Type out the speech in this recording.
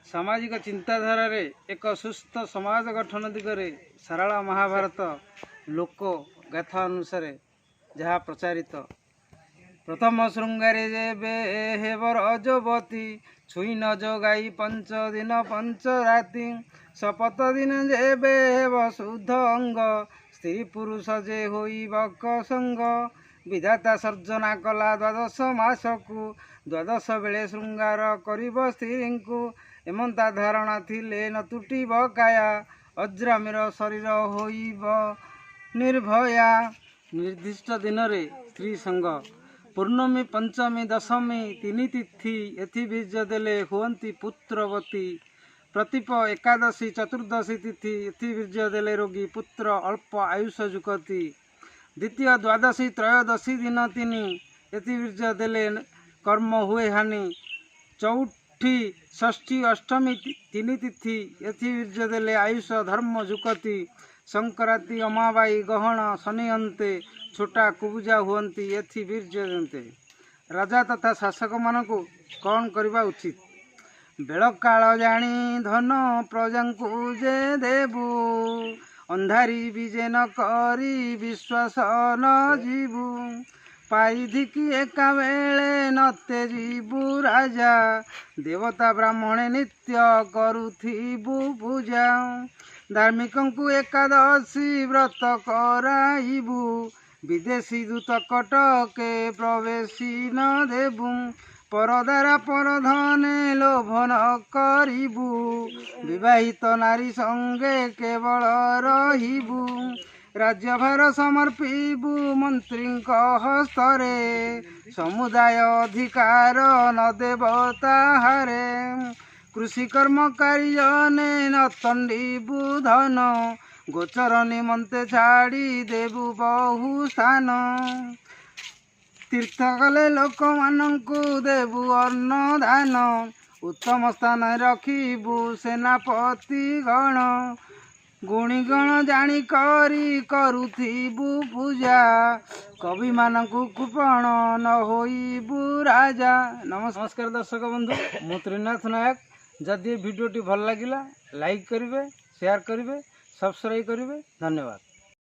सामाजिक चिंताधारा रे एक सुस्थ समाज गठन दिगरे सारला महाभारत लोक गाथा अनुसार जहाँ प्रचारित प्रथम श्रृंगारे जेबे हेब रजवती छुई न जगाई पंच दिन पंच राति शपथ दिन जेबे हेब शुद्ध अंग स्त्री पुरुष जे होइबक संग विधाता सर्जना कला द्वादश मासकु द्वादश बेले श्रृंगार करिब स्त्री को एमंता धारणा थिले न तुटिब काया अज्रामीर शरीर होइब निर्भया। निर्दिष्ट दिन रे स्त्री संग पूर्णमी पंचमी दशमी तीन तिथि एथि बीज देले हुअंती पुत्रवती प्रतिप एकादशी चतुर्दशी तिथि एथि बीज देले रोगी पुत्र अल्प आयुष जुकती द्वितीय द्वादशी त्रयोदशी दिन तीन एथि बीज देले कर्म हुए हानि चौठी षष्ठी अष्टमी तीन तिथि एथि बीज देले आयुष धर्म जुकती संक्रांति अमाबाई गहन शनि अंते छोटा कुबुजा हुअंती एथि बीर्ज जंते। राजा तथा शासक मानकु कौन करबा उचित बेल काल जानी धन प्रजा को जे देबू अंधारी विजे न करी विश्वास न जीवू पारिधिकी एका बेले न तेजीबू राजा देवता ब्राह्मणे नित्य करुथिबू पूजा धार्मिकंकु एकादशी व्रत कराइबू विदेशी दूत कटके प्रवेशी न देबू परदारा परधने लोभन करिबू विवाहित नारी संगे केवल रहिबू राज्यभार समर्पिबू मंत्री हस्तरे समुदाय अधिकार न देवता हारे कृषि कर्मकारी जने न तंडीबू धन गोचर निमंते छाड़ी देबू बहु स्थान तीर्थ कले लोक मानंकु देबू अन्न दान उत्तम स्थान रखिबू सेनापति गण गुणीगण जानी करी करुथिबू पूजा कवि मानंकु कुपण न होइबू राजा। नमस्कार दर्शक बंधु मु त्रिनाथ नायक। जदि भिडियोटी भल लगिला लाइक करिवे शेयर करिवे सब्सक्राइब करिवे। धन्यवाद।